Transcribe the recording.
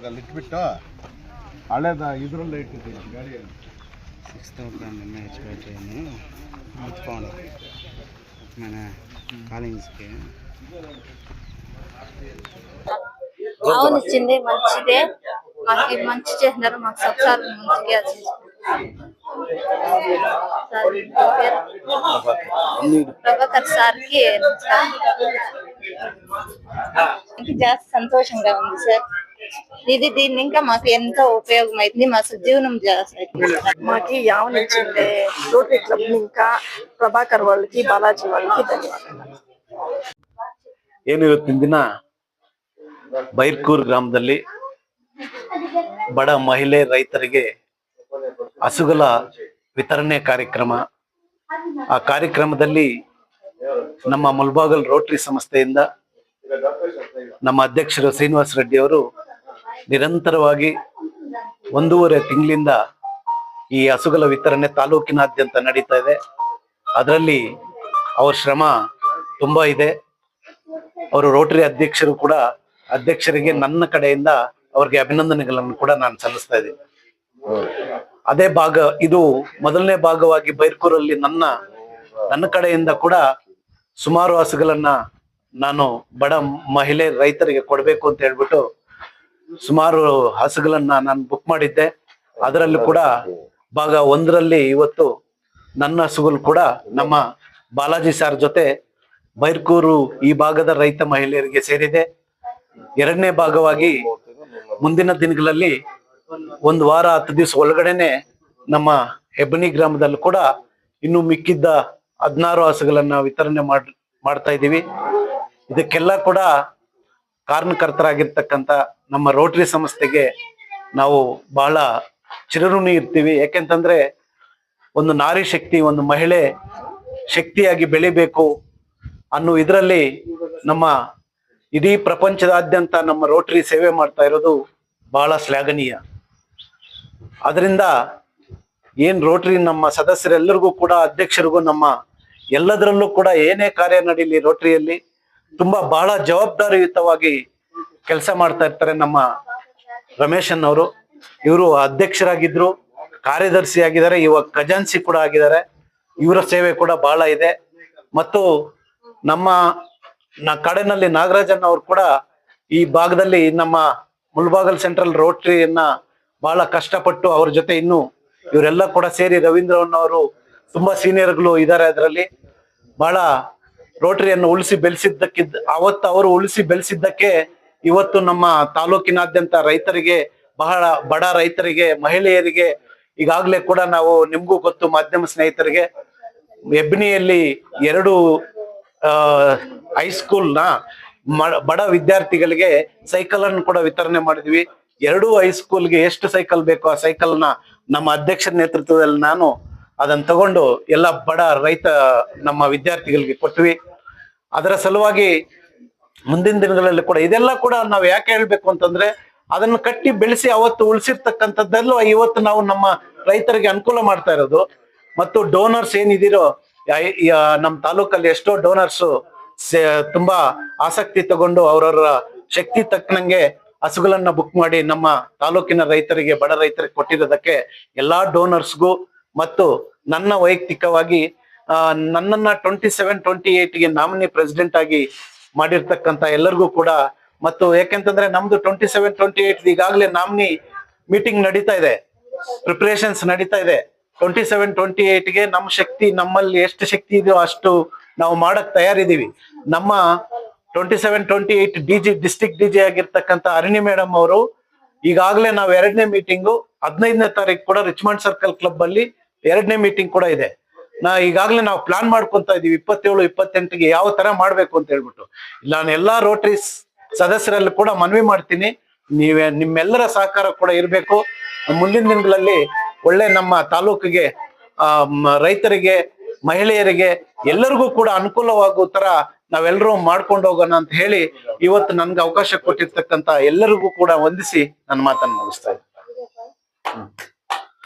ಅವಾಗ ಅಲ್ಲಿ ಇಟ್ಬಿಟ್ಟು ಹಳೇದ ಇದರಲ್ಲೇ ಇಟ್ಟಿದ್ದೀನಿ ಗಾಡಿ 6,000 mAh బ్యాటరీ ముట్టుకోండి మన కాలింగ్స్కి అవును ఇచ్చింది మంచిదే మాకు మంచి చేసినారు మాకు సబ్సార్ మంచిగా ప్రభాకర్ సార్కి జాస్తి సంతోషంగా ఉంది సార్ దీన్ని ఇంకా మాకు ఎంతో ఉపయోగమైంది మా జీవనం జాస్తి మాకి యావనిచ్చింది రోటరీ క్లబ్ ఇంకా ప్రభాకర్ వాళ్ళకి బాలాజీ వాళ్ళకి ధನ್ಯವಾದಗಳು. ಏನು ಇವತ್ತಿನ ದಿನ ಬೈರ್ಕೂರ್ ಗ್ರಾಮದಲ್ಲಿ ಬಡ ಮಹಿಳೆ ರೈತರಿಗೆ ಹಸುಗಳ ವಿತರಣೆ ಕಾರ್ಯಕ್ರಮ. ಆ ಕಾರ್ಯಕ್ರಮದಲ್ಲಿ ನಮ್ಮ ಮುಲ್ಬಾಗಲ್ ರೋಟರಿ ಸಂಸ್ಥೆಯಿಂದ ನಮ್ಮ ಅಧ್ಯಕ್ಷರು ಶ್ರೀನಿವಾಸ ರೆಡ್ಡಿ ಅವರು ನಿರಂತರವಾಗಿ 1.5 ತಿಂಗಳಿಂದ ಈ ಹಸುಗಳ ವಿತರಣೆ ತಾಲೂಕಿನಾದ್ಯಂತ ನಡೀತಾ ಇದೆ. ಅದರಲ್ಲಿ ಅವ್ರ ಶ್ರಮ ತುಂಬಾ ಇದೆ. ಅವರು ರೋಟರಿ ಅಧ್ಯಕ್ಷರು ಕೂಡ, ಅಧ್ಯಕ್ಷರಿಗೆ ನನ್ನ ಕಡೆಯಿಂದ ಅವ್ರಿಗೆ ಅಭಿನಂದನೆಗಳನ್ನು ಕೂಡ ನಾನು ಸಲ್ಲಿಸ್ತಾ ಇದ್ದೀನಿ. ಅದೇ ಭಾಗ, ಇದು ಮೊದಲನೇ ಭಾಗವಾಗಿ ಬೈರ್ಕೂರಲ್ಲಿ ನನ್ನ ಕಡೆಯಿಂದ ಕೂಡ ಸುಮಾರು ಹಸುಗಳನ್ನ ನಾನು ಬಡ ಮಹಿಳೆ ರೈತರಿಗೆ ಕೊಡಬೇಕು ಅಂತ ಹೇಳ್ಬಿಟ್ಟು ಸುಮಾರು ಹಸುಗಳನ್ನ ನಾನು ಬುಕ್ ಮಾಡಿದ್ದೆ. ಅದರಲ್ಲೂ ಕೂಡ ಭಾಗ 1ರಲ್ಲಿ ಇವತ್ತು ನನ್ನ ಹಸುಗಳು ಕೂಡ ನಮ್ಮ ಬಾಲಾಜಿ ಸಾರ್ ಜೊತೆ ಬೈರ್ಕೂರು ಈ ಭಾಗದ ರೈತ ಮಹಿಳೆಯರಿಗೆ ಸೇರಿದೆ. 2ನೇ ಭಾಗವಾಗಿ ಮುಂದಿನ ದಿನಗಳಲ್ಲಿ 1 ವಾರ 10 ದಿವಸ ಒಳಗಡೆನೆ ನಮ್ಮ ಹೆಬ್ಬನಿ ಗ್ರಾಮದಲ್ಲೂ ಕೂಡ ಇನ್ನು ಮಿಕ್ಕಿದ್ದ 16 ಹಸುಗಳನ್ನ ವಿತರಣೆ ಮಾಡ್ತಾ ಇದ್ದೀವಿ. ಇದಕ್ಕೆಲ್ಲ ಕೂಡ ಕಾರಣಕರ್ತರಾಗಿರ್ತಕ್ಕಂಥ ನಮ್ಮ ರೋಟರಿ ಸಂಸ್ಥೆಗೆ ನಾವು ಬಹಳ ಚಿರಋಣಿ ಇರ್ತೀವಿ. ಯಾಕೆಂತಂದ್ರೆ ಒಂದು ನಾರಿ ಶಕ್ತಿ, ಒಂದು ಮಹಿಳೆ ಶಕ್ತಿಯಾಗಿ ಬೆಳಿಬೇಕು ಅನ್ನೋ ಇದರಲ್ಲಿ ನಮ್ಮ ಇಡೀ ಪ್ರಪಂಚದಾದ್ಯಂತ ನಮ್ಮ ರೋಟರಿ ಸೇವೆ ಮಾಡ್ತಾ ಇರೋದು ಬಹಳ ಶ್ಲಾಘನೀಯ. ಅದರಿಂದ ರೋಟರಿ ನಮ್ಮ ಸದಸ್ಯರೆಲ್ಲರಿಗೂ ಕೂಡ, ಅಧ್ಯಕ್ಷರಿಗೂ, ನಮ್ಮ ಎಲ್ಲದರಲ್ಲೂ ಕೂಡ ಏನೇ ಕಾರ್ಯ ನಡೀಲಿ ರೋಟರಿಯಲ್ಲಿ ತುಂಬಾ ಬಹಳ ಜವಾಬ್ದಾರಿಯುತವಾಗಿ ಕೆಲಸ ಮಾಡ್ತಾ ಇರ್ತಾರೆ. ನಮ್ಮ ರಮೇಶನ್ ಅವರು, ಇವರು ಅಧ್ಯಕ್ಷರಾಗಿದ್ರು, ಕಾರ್ಯದರ್ಶಿ ಆಗಿದ್ದಾರೆ, ಇವಾಗ ಖಜಾನ್ಸಿ ಕೂಡ ಆಗಿದ್ದಾರೆ. ಇವರ ಸೇವೆ ಕೂಡ ಬಹಳ ಇದೆ. ಮತ್ತು ನಮ್ಮ ಕಡೆನಲ್ಲಿ ನಾಗರಾಜನ್ ಅವರು ಕೂಡ ಈ ಭಾಗದಲ್ಲಿ ನಮ್ಮ ಮುಲ್ಬಾಗಲ್ ಸೆಂಟ್ರಲ್ ರೋಟರಿಯನ್ನ ಬಹಳ ಕಷ್ಟಪಟ್ಟು ಅವ್ರ ಜೊತೆ ಇನ್ನು ಇವರೆಲ್ಲ ಕೂಡ ಸೇರಿ ರವೀಂದ್ರವನ್ನವರು ತುಂಬಾ ಸೀನಿಯರ್ಗಳು ಇದ್ದಾರೆ. ಅದರಲ್ಲಿ ಬಹಳ ರೋಟರಿಯನ್ನು ಉಳಿಸಿ ಬೆಳೆಸಿದ್ದಕ್ಕಿದ್ದ ಅವತ್ತು ಅವರು ಉಳಿಸಿ ಬೆಳೆಸಿದ್ದಕ್ಕೆ ಇವತ್ತು ನಮ್ಮ ತಾಲೂಕಿನಾದ್ಯಂತ ರೈತರಿಗೆ, ಬಹಳ ಬಡ ರೈತರಿಗೆ, ಮಹಿಳೆಯರಿಗೆ, ಈಗಾಗಲೇ ಕೂಡ ನಾವು ನಿಮ್ಗೂ ಗೊತ್ತು ಮಾಧ್ಯಮ ಸ್ನೇಹಿತರಿಗೆ, ಹೆಬ್ನಿಯಲ್ಲಿ 2 ಹೈಸ್ಕೂಲ್ನ ಬಡ ವಿದ್ಯಾರ್ಥಿಗಳಿಗೆ ಸೈಕಲ್ ಅನ್ನು ಕೂಡ ವಿತರಣೆ ಮಾಡಿದ್ವಿ. 2 ಹೈಸ್ಕೂಲ್ಗೆ ಎಷ್ಟು ಸೈಕಲ್ ಬೇಕೋ ಆ ಸೈಕಲ್ನ ನಮ್ಮ ಅಧ್ಯಕ್ಷರ ನೇತೃತ್ವದಲ್ಲಿ ನಾನು ಅದನ್ನ ತಗೊಂಡು ಎಲ್ಲ ಬಡ ರೈತ ನಮ್ಮ ವಿದ್ಯಾರ್ಥಿಗಳಿಗೆ ಕೊಟ್ವಿ. ಅದರ ಸಲುವಾಗಿ ಮುಂದಿನ ದಿನಗಳಲ್ಲಿ ಕೂಡ ಇದೆಲ್ಲ ಕೂಡ ನಾವು ಯಾಕೆ ಹೇಳ್ಬೇಕು ಅಂತಂದ್ರೆ, ಅದನ್ನು ಕಟ್ಟಿ ಬೆಳೆಸಿ ಅವತ್ತು ಉಳಿಸಿರ್ತಕ್ಕಂಥದ್ದೆಲ್ಲ ಇವತ್ತು ನಾವು ನಮ್ಮ ರೈತರಿಗೆ ಅನುಕೂಲ ಮಾಡ್ತಾ ಇರೋದು. ಮತ್ತು ಡೋನರ್ಸ್ ಏನಿದಿರೋ ನಮ್ಮ ತಾಲೂಕಲ್ಲಿ ಎಷ್ಟೋ ಡೋನರ್ಸ್ ತುಂಬಾ ಆಸಕ್ತಿ ತಗೊಂಡು ಅವರವರ ಶಕ್ತಿ ತಕ್ಕನಂಗೆ ಹಸುಗಳನ್ನ ಬುಕ್ ಮಾಡಿ ನಮ್ಮ ತಾಲೂಕಿನ ರೈತರಿಗೆ, ಬಡ ರೈತರಿಗೆ ಕೊಟ್ಟಿರೋದಕ್ಕೆ ಎಲ್ಲಾ ಡೋನರ್ಸ್ಗೂ ಮತ್ತು ನನ್ನ ವೈಯಕ್ತಿಕವಾಗಿ ನನ್ನನ್ನ 27-28ಗೆ ನಾಮಿನಿ ಪ್ರೆಸಿಡೆಂಟ್ ಆಗಿ ಮಾಡಿರ್ತಕ್ಕಂಥ ಎಲ್ಲರಿಗೂ ಕೂಡ, ಮತ್ತು ಯಾಕೆಂತಂದ್ರೆ ನಮ್ದು 27-28 ಈಗಾಗಲೇ ನಾಮಿನಿ ಮೀಟಿಂಗ್ ನಡೀತಾ ಇದೆ, ಪ್ರಿಪರೇಷನ್ಸ್ ನಡೀತಾ ಇದೆ. 27-28ಗೆ ನಮ್ಮ ಶಕ್ತಿ, ನಮ್ಮಲ್ಲಿ ಎಷ್ಟು ಶಕ್ತಿ ಇದೆಯೋ ಅಷ್ಟು ನಾವು ಮಾಡಕ್ ತಯಾರಿದ್ದೀವಿ. ನಮ್ಮ 27-28 ಡಿಸ್ಟ್ರಿಕ್ಟ್ ಡಿಜಿ ಆಗಿರ್ತಕ್ಕಂಥ ಅರುಣಿ ಮೇಡಮ್ ಅವರು ಈಗಾಗಲೇ ನಾವು 2ನೇ ಮೀಟಿಂಗು 15ನೇ ತಾರೀಕು ಕೂಡ ರಿಚ್ಮಂಡ್ ಸರ್ಕಲ್ ಕ್ಲಬ್ ಅಲ್ಲಿ 2ನೇ ಮೀಟಿಂಗ್ ಕೂಡ ಇದೆ. ಈಗಾಗಲೇ ನಾವು ಪ್ಲಾನ್ ಮಾಡ್ಕೊಂತ ಇದೀವಿ 27-28ಗೆ ಯಾವ ತರ ಮಾಡ್ಬೇಕು ಅಂತ ಹೇಳ್ಬಿಟ್ಟು. ನಾನು ಎಲ್ಲಾ ರೋಟರಿ ಸದಸ್ಯರಲ್ಲಿ ಕೂಡ ಮನವಿ ಮಾಡ್ತೀನಿ, ನಿಮ್ಮೆಲ್ಲರ ಸಹಕಾರ ಕೂಡ ಇರಬೇಕು. ಮುಂದಿನ ದಿನಗಳಲ್ಲಿ ಒಳ್ಳೆ ನಮ್ಮ ತಾಲೂಕಿಗೆ, ರೈತರಿಗೆ, ಮಹಿಳೆಯರಿಗೆ ಎಲ್ಲರಿಗೂ ಕೂಡ ಅನುಕೂಲವಾಗುವ ತರ ನಾವೆಲ್ಲರೂ ಮಾಡ್ಕೊಂಡು ಹೋಗೋಣ ಅಂತ ಹೇಳಿ ಇವತ್ತು ನನ್ಗೆ ಅವಕಾಶ ಕೊಟ್ಟಿರ್ತಕ್ಕಂಥ ಎಲ್ಲರಿಗೂ ಕೂಡ ವಂದಿಸಿ ನನ್ನ ಮಾತನ್ನು ಮುಗಿಸ್ತಾ ಇದ್ದೀನಿ.